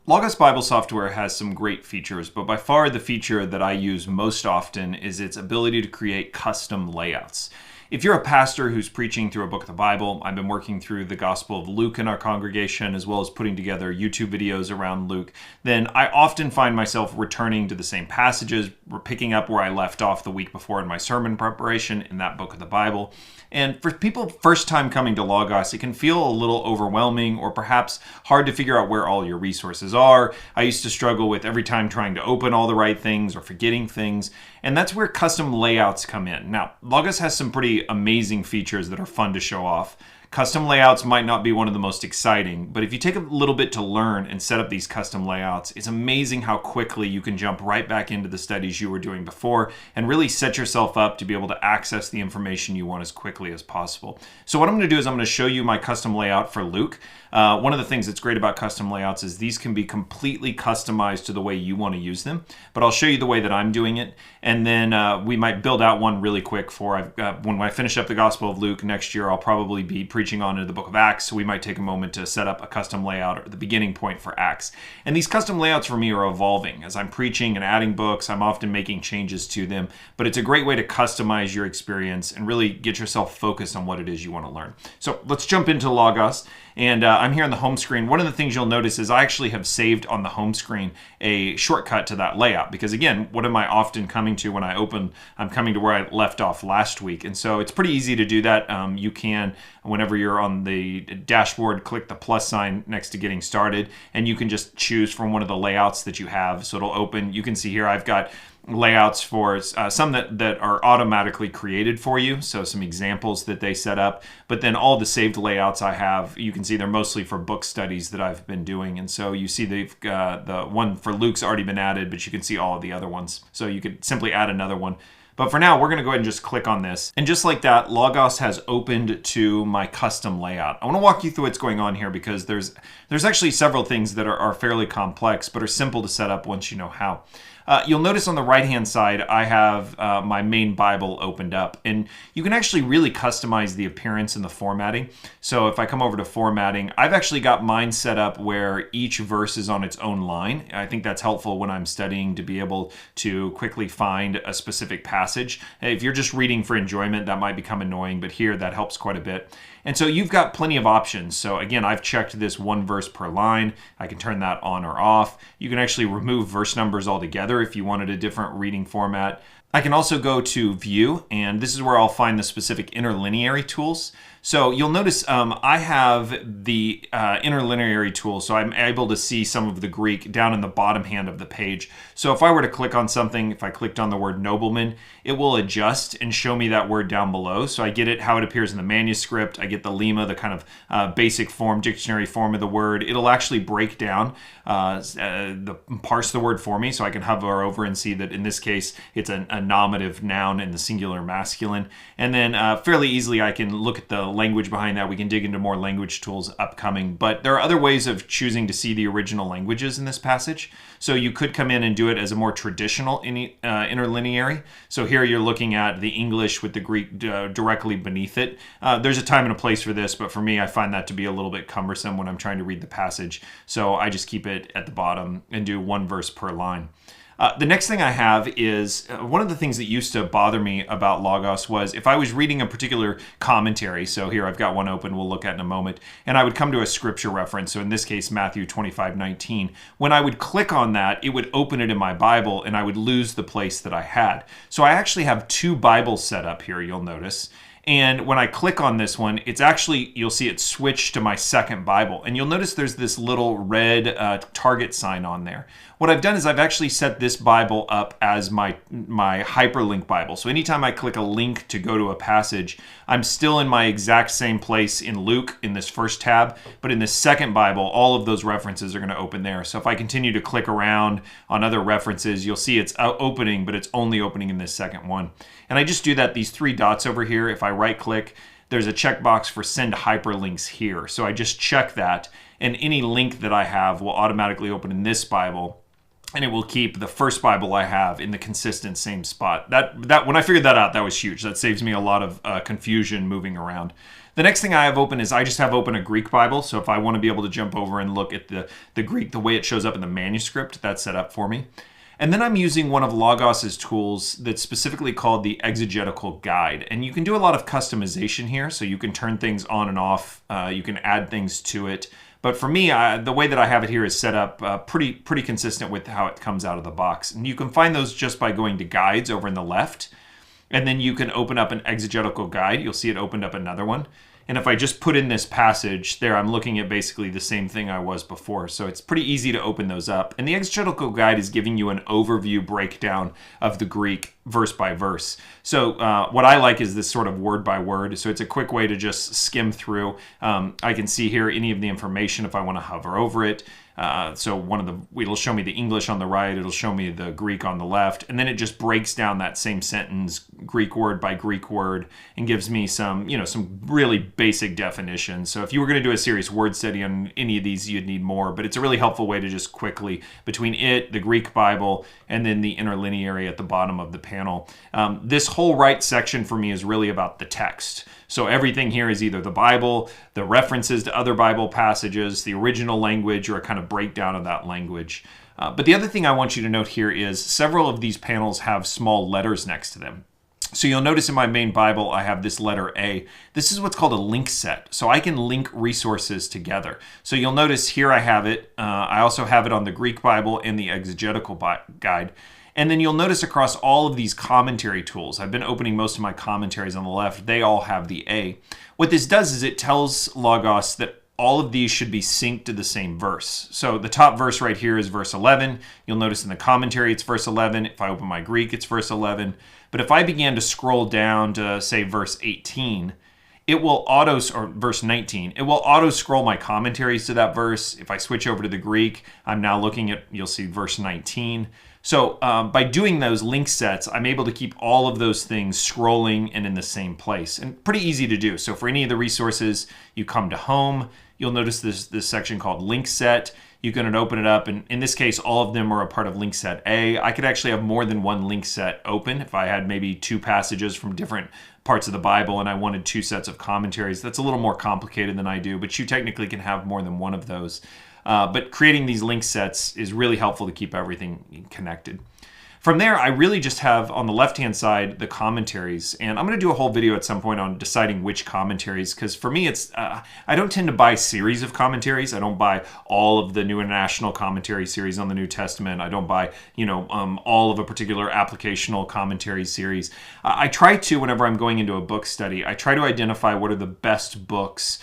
Logos Bible software has some great features, but by far the feature that I use most often is its ability to create custom layouts. If you're a pastor who's preaching through a book of the Bible, I've been working through the Gospel of Luke in our congregation, as well as putting together YouTube videos around Luke, then I often find myself returning to the same passages, picking up where I left off the week before in my sermon preparation in that book of the Bible. And for people first time coming to Logos, it can feel a little overwhelming or perhaps hard to figure out where all your resources are. I used to struggle with every time trying to open all the right things or forgetting things. And that's where custom layouts come in. Now, Logos has some pretty amazing features that are fun to show off. Custom layouts might not be one of the most exciting, but if you take a little bit to learn and set up these custom layouts, it's amazing how quickly you can jump right back into the studies you were doing before and really set yourself up to be able to access the information you want as quickly as possible. So what I'm going to do is I'm going to show you my custom layout for Luke. One of the things that's great about custom layouts is these can be completely customized to the way you want to use them, but I'll show you the way that I'm doing it, and then we might build out one really quick for when I finish up the Gospel of Luke next year. I'll probably be preaching on into the book of Acts, so we might take a moment to set up a custom layout or the beginning point for Acts. And these custom layouts for me are evolving. As I'm preaching and adding books, I'm often making changes to them, but it's a great way to customize your experience and really get yourself focused on what it is you want to learn. So let's jump into Logos. And I'm here on the home screen. One of the things you'll notice is I actually have saved on the home screen a shortcut to that layout, because again, what am I often coming to when I open? I'm coming to where I left off last week. And so it's pretty easy to do that. You can, whenever you're on the dashboard, click the plus sign next to getting started, and you can just choose from one of the layouts that you have. So it'll open. You can see here I've got layouts for some that are automatically created for you, so some examples that they set up, but then all the saved layouts I have, you can see they're mostly for book studies that I've been doing. And so you see the one for Luke's already been added, but you can see all of the other ones, so you could simply add another one. But for now, we're going to go ahead and just click on this. And just like that, Logos has opened to my custom layout. I want to walk you through what's going on here, because there's actually several things that are fairly complex, but are simple to set up once you know how. You'll notice on the right-hand side, I have my main Bible opened up, and you can actually really customize the appearance and the formatting. So if I come over to formatting, I've actually got mine set up where each verse is on its own line. I think that's helpful when I'm studying to be able to quickly find a specific passage. If you're just reading for enjoyment, that might become annoying, but here that helps quite a bit. And so you've got plenty of options. So again, I've checked this one verse per line. I can turn that on or off. You can actually remove verse numbers altogether if you wanted a different reading format. I can also go to View, and this is where I'll find the specific interlineary tools. So you'll notice I have the interlineary tool, so I'm able to see some of the Greek down in the bottom hand of the page. So if I were to click on something, if I clicked on the word nobleman, it will adjust and show me that word down below. So I get it how it appears in the manuscript. I get the lemma, the kind of basic form, dictionary form of the word. It'll actually break down, parse the word for me, so I can hover over and see that in this case, it's a nominative noun in the singular masculine. And then fairly easily, I can look at the language behind that. We can dig into more language tools upcoming, but there are other ways of choosing to see the original languages in this passage. So you could come in and do it as a more traditional interlineary. So here you're looking at the English with the Greek directly beneath it. There's a time and a place for this, but for me, I find that to be a little bit cumbersome when I'm trying to read the passage. So I just keep it at the bottom and do one verse per line. The next thing I have is one of the things that used to bother me about Logos was if I was reading a particular commentary, so here I've got one open we'll look at in a moment, and I would come to a scripture reference, so in this case Matthew 25:19, when I would click on that, it would open it in my Bible and I would lose the place that I had. So I actually have two Bibles set up here, you'll notice. And when I click on this one, it's actually, you'll see it switch to my second Bible. And you'll notice there's this little red target sign on there. What I've done is I've actually set this Bible up as my hyperlink Bible. So anytime I click a link to go to a passage, I'm still in my exact same place in Luke in this first tab, but in this second Bible, all of those references are going to open there. So if I continue to click around on other references, you'll see it's opening, but it's only opening in this second one. And I just do that, these three dots over here, if I right click, there's a checkbox for send hyperlinks here. So I just check that, and any link that I have will automatically open in this Bible, and it will keep the first Bible I have in the consistent same spot. That when I figured that out, that was huge. That saves me a lot of confusion moving around. The next thing I have open is I just have open a Greek Bible. So if I want to be able to jump over and look at the Greek, the way it shows up in the manuscript, that's set up for me. And then I'm using one of Logos's tools that's specifically called the Exegetical Guide. And you can do a lot of customization here. So you can turn things on and off. You can add things to it. But for me, the way that I have it here is set up pretty consistent with how it comes out of the box. And you can find those just by going to Guides over in the left. And then you can open up an Exegetical Guide. You'll see it opened up another one. And if I just put in this passage there, I'm looking at basically the same thing I was before. So it's pretty easy to open those up. And the Exegetical Guide is giving you an overview breakdown of the Greek verse by verse. So what I like is this sort of word by word. So it's a quick way to just skim through. I can see here any of the information if I want to hover over it. So it'll show me the English on the right, it'll show me the Greek on the left, and then it just breaks down that same sentence Greek word by Greek word and gives me some really basic definitions. So if you were going to do a serious word study on any of these, you'd need more, but it's a really helpful way to just quickly, between it, the Greek Bible, and then the interlineary at the bottom of the panel. This whole right section for me is really about the text. So everything here is either the Bible, the references to other Bible passages, the original language, or a kind of breakdown of that language. But the other thing I want you to note here is several of these panels have small letters next to them. So you'll notice in my main Bible, I have this letter A. This is what's called a link set. So I can link resources together. So you'll notice here I have it. I also have it on the Greek Bible and the Exegetical Guide. And then you'll notice across all of these commentary tools, I've been opening most of my commentaries on the left, they all have the A. What this does is it tells Logos that all of these should be synced to the same verse. So the top verse right here is verse 11. You'll notice in the commentary it's verse 11. If I open my Greek, it's verse 11. But if I began to scroll down to, say, verse 18, it will or verse 19, it will auto scroll my commentaries to that verse. If I switch over to the Greek, I'm now looking at, you'll see verse 19. So by doing those link sets, I'm able to keep all of those things scrolling and in the same place, and pretty easy to do. So for any of the resources, you come to Home, you'll notice this section called Link Set. You can open it up, and in this case, all of them are a part of link set A. I could actually have more than one link set open if I had maybe two passages from different parts of the Bible and I wanted two sets of commentaries. That's a little more complicated than I do, but you technically can have more than one of those. But creating these link sets is really helpful to keep everything connected. From there, I really just have on the left-hand side the commentaries, and I'm going to do a whole video at some point on deciding which commentaries, because for me, it's I don't tend to buy series of commentaries. I don't buy all of the New International Commentary series on the New Testament. I don't buy, all of a particular applicational commentary series. I try to, whenever I'm going into a book study, I try to identify what are the best books,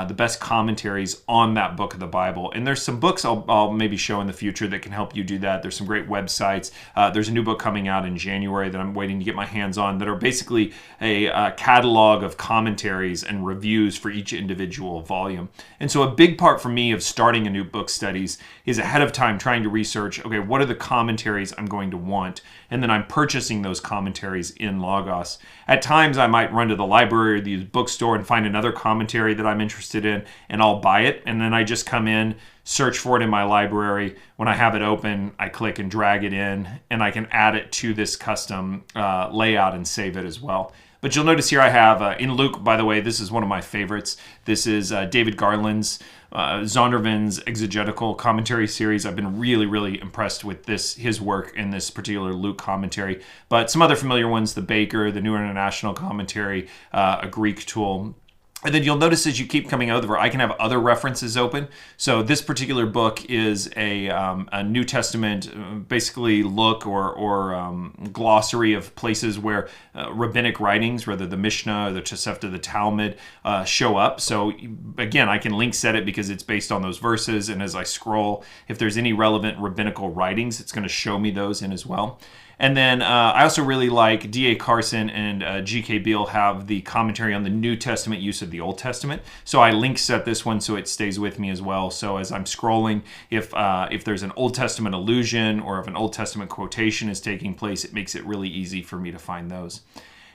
the best commentaries on that book of the Bible. And there's some books I'll maybe show in the future that can help you do that. There's some great websites. There's a new book coming out in January that I'm waiting to get my hands on that are basically a catalog of commentaries and reviews for each individual volume. And so a big part for me of starting a new book studies is ahead of time trying to research, okay, what are the commentaries I'm going to want? And then I'm purchasing those commentaries in Logos. At times I might run to the library or the bookstore and find another commentary that I'm interested in, and I'll buy it, and then I just come in, search for it in my library. When I have it open, I click and drag it in, and I can add it to this custom layout and save it as well. But you'll notice here I have, in Luke, by the way, this is one of my favorites. This is David Garland's Zondervan's Exegetical Commentary series. I've been really, really impressed with his work in this particular Luke commentary. But some other familiar ones, the Baker, the New International Commentary, a Greek tool. And then you'll notice as you keep coming over, I can have other references open. So this particular book is a New Testament, basically look or glossary of places where rabbinic writings, whether the Mishnah or the Tosefta, the Talmud, show up. So again, I can link set it because it's based on those verses. And as I scroll, if there's any relevant rabbinical writings, it's going to show me those in as well. And then I also really like D.A. Carson and G.K. Beale have the commentary on the New Testament use of the Old Testament. So I link set this one so it stays with me as well. So as I'm scrolling, if there's an Old Testament allusion or if an Old Testament quotation is taking place, it makes it really easy for me to find those.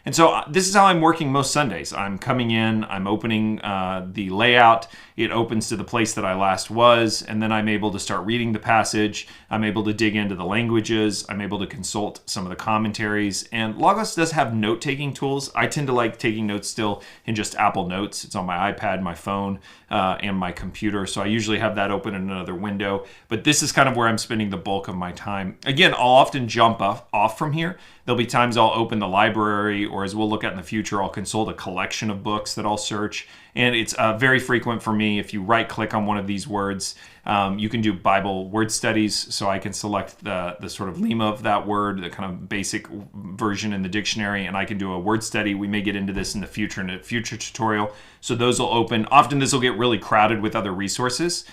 And so this is how I'm working most Sundays. I'm coming in, I'm opening the layout. It opens to the place that I last was, and then I'm able to start reading the passage. I'm able to dig into the languages. I'm able to consult some of the commentaries. And Logos does have note-taking tools. I tend to like taking notes still in just Apple Notes. It's on my iPad, my phone, and my computer. So I usually have that open in another window. But this is kind of where I'm spending the bulk of my time. Again, I'll often jump off from here. There'll be times I'll open the library, or as we'll look at in the future, I'll consult a collection of books that I'll search. And it's very frequent for me. If you right-click on one of these words, you can do Bible word studies. So I can select the sort of lema of that word, the kind of basic version in the dictionary, and I can do a word study. We may get into this in the future in a future tutorial. So those will open. Often this will get really crowded with other resources,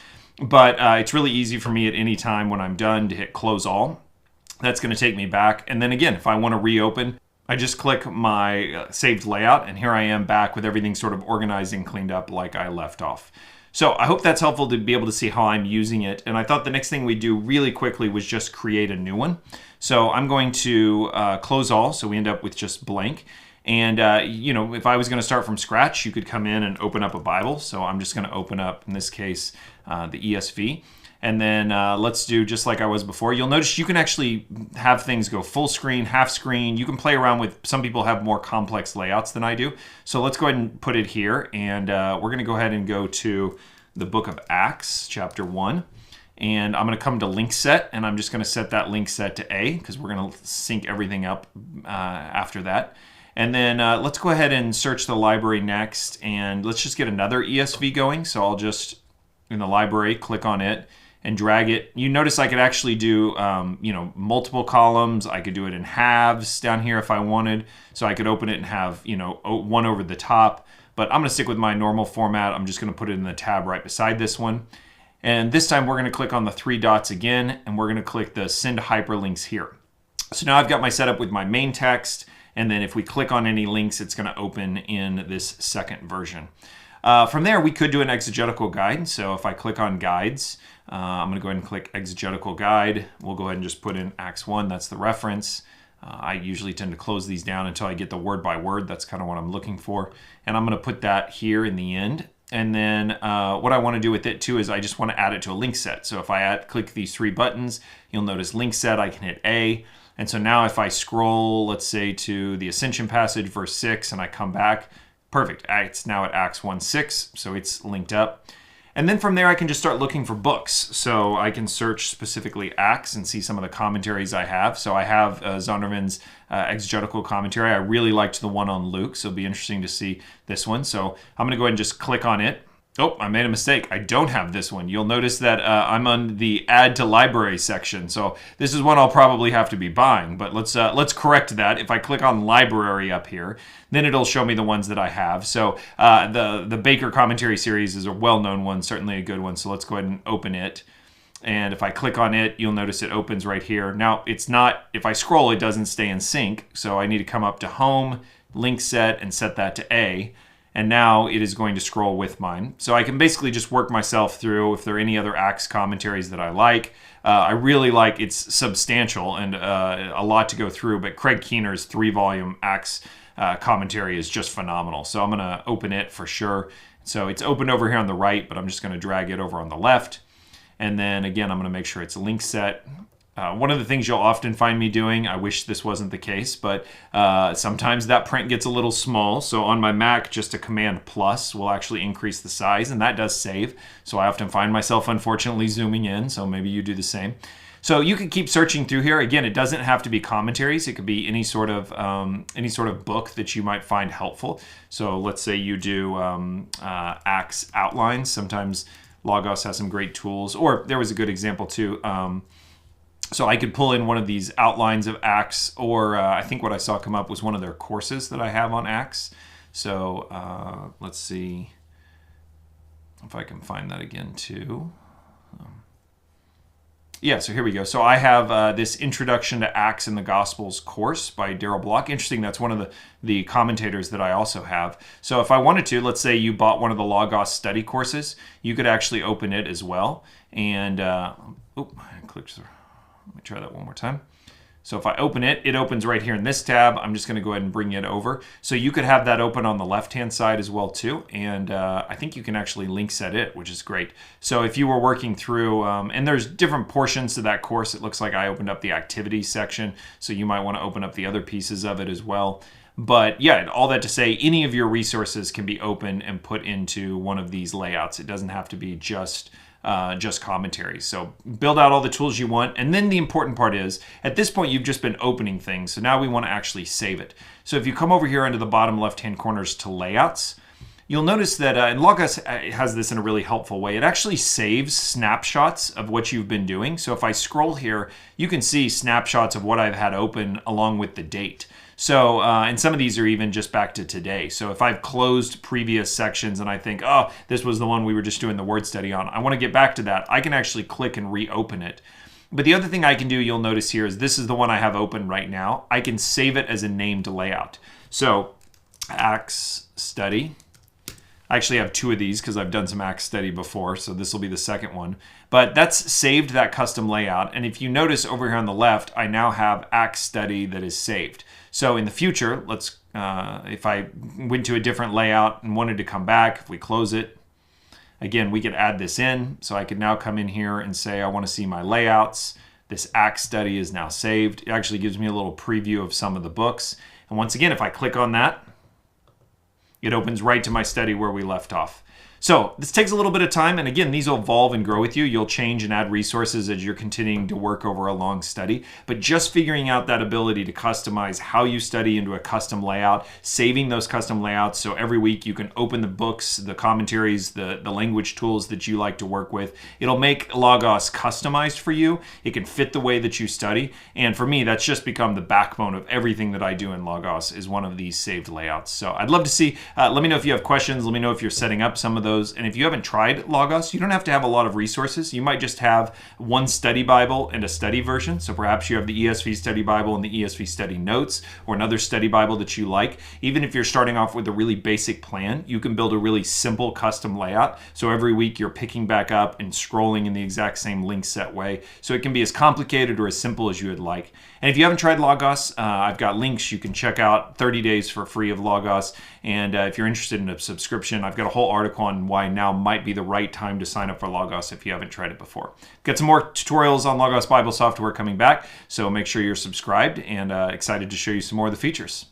but it's really easy for me at any time when I'm done to hit close all. That's going to take me back. And then again, if I want to reopen, I just click my saved layout, and here I am back with everything sort of organized and cleaned up like I left off. So I hope that's helpful to be able to see how I'm using it. And I thought the next thing we do really quickly was just create a new one. So I'm going to close all, so we end up with just blank. And, if I was going to start from scratch, you could come in and open up a Bible. So I'm just going to open up, in this case, the ESV. And then let's do just like I was before. You'll notice you can actually have things go full screen, half screen. You can play around with, some people have more complex layouts than I do. So let's go ahead and put it here. And we're going to go ahead and go to the book of Acts, chapter 1. And I'm going to come to link set, and I'm just going to set that link set to A, because we're going to sync everything up after that. And then let's go ahead and search the library next, and let's just get another ESV going. So I'll just, in the library, click on it and drag it. You notice I could actually do, multiple columns. I could do it in halves down here if I wanted. So I could open it and have, one over the top. But I'm going to stick with my normal format. I'm just going to put it in the tab right beside this one. And this time we're going to click on the three dots again, and we're going to click the send hyperlinks here. So now I've got my setup with my main text. And then if we click on any links, it's going to open in this second version. From there, we could do an exegetical guide. So if I click on guides, I'm going to go ahead and click exegetical guide. We'll go ahead and just put in Acts 1. That's the reference. I usually tend to close these down until I get the word by word. That's kind of what I'm looking for. And I'm going to put that here in the end. And then what I want to do with it too is I just want to add it to a link set. So if I click these three buttons, you'll notice link set, I can hit A. And so now if I scroll, let's say to the Ascension passage, verse 6, and I come back, perfect. It's now at Acts 1:6, so it's linked up. And then from there, I can just start looking for books. So I can search specifically Acts and see some of the commentaries I have. So I have Zondervan's exegetical commentary. I really liked the one on Luke, so it'll be interesting to see this one. So I'm going to go ahead and just click on it. Oh, I made a mistake. I don't have this one. You'll notice that I'm on the add to library section. So this is one I'll probably have to be buying, but let's correct that. If I click on library up here, then it'll show me the ones that I have. So the Baker commentary series is a well-known one, certainly a good one. So let's go ahead and open it. And if I click on it, you'll notice it opens right here. Now it's not, if I scroll, it doesn't stay in sync. So I need to come up to home, link set, and set that to A. And now it is going to scroll with mine. So I can basically just work myself through if there are any other Acts commentaries that I like. I really like, it's substantial and a lot to go through, but Craig Keener's 3-volume Acts commentary is just phenomenal. So I'm going to open it for sure. So it's open over here on the right, but I'm just going to drag it over on the left. And then again, I'm going to make sure it's link set. One of the things you'll often find me doing, I wish this wasn't the case, but sometimes that print gets a little small. So on my Mac, just a Command plus will actually increase the size, and that does save. So I often find myself, unfortunately, zooming in, so maybe you do the same. So you can keep searching through here. Again, it doesn't have to be commentaries. It could be any sort of book that you might find helpful. So let's say you do Acts outlines. Sometimes Logos has some great tools, or there was a good example too. So I could pull in one of these outlines of Acts, or I think what I saw come up was one of their courses that I have on Acts. So let's see if I can find that again too. Yeah, so here we go. So I have this Introduction to Acts and the Gospels course by Darrell Block. Interesting, that's one of the commentators that I also have. So if I wanted to, let's say you bought one of the Logos study courses, you could actually open it as well. And, I clicked through. Let me try that one more time. So if I open it, it opens right here in this tab. I'm just going to go ahead and bring it over. So you could have that open on the left-hand side as well too. And I think you can actually link set it, which is great. So if you were working through, and there's different portions to that course. It looks like I opened up the activities section. So you might want to open up the other pieces of it as well. But yeah, all that to say, any of your resources can be open and put into one of these layouts. It doesn't have to be just commentaries. So build out all the tools you want. And then the important part is, at this point, you've just been opening things. So now we want to actually save it. So if you come over here into the bottom left-hand corners to layouts, you'll notice that, and Logos has this in a really helpful way. It actually saves snapshots of what you've been doing. So if I scroll here, you can see snapshots of what I've had open along with the date. So, and some of these are even just back to today. So if I've closed previous sections and I think, oh, this was the one we were just doing the word study on, I want to get back to that, I can actually click and reopen it. But the other thing I can do, you'll notice here, is this is the one I have open right now. I can save it as a named layout. So Acts Study. I actually have two of these because I've done some Acts Study before, so this will be the second one. But that's saved that custom layout. And if you notice over here on the left, I now have Acts Study that is saved. So in the future, let's if I went to a different layout and wanted to come back, if we close it, again, we could add this in. So I could now come in here and say, I want to see my layouts. This Acts Study is now saved. It actually gives me a little preview of some of the books. And once again, if I click on that, it opens right to my study where we left off. So this takes a little bit of time, and again, these will evolve and grow with you. You'll change and add resources as you're continuing to work over a long study, but just figuring out that ability to customize how you study into a custom layout, saving those custom layouts so every week you can open the books, the commentaries, the language tools that you like to work with. It'll make Logos customized for you. It can fit the way that you study, and for me, that's just become the backbone of everything that I do in Logos is one of these saved layouts. So I'd love to see, let me know if you have questions. Let me know if you're setting up some of those. And if you haven't tried Logos, you don't have to have a lot of resources. You might just have one study Bible and a study version. So perhaps you have the ESV Study Bible and the ESV Study Notes, or another study Bible that you like. Even if you're starting off with a really basic plan, you can build a really simple custom layout. So every week you're picking back up and scrolling in the exact same link set way. So it can be as complicated or as simple as you would like. And if you haven't tried Logos, I've got links you can check out. 30 days for free of Logos. And if you're interested in a subscription, I've got a whole article on why now might be the right time to sign up for Logos if you haven't tried it before. Got some more tutorials on Logos Bible software coming back, so make sure you're subscribed, and excited to show you some more of the features.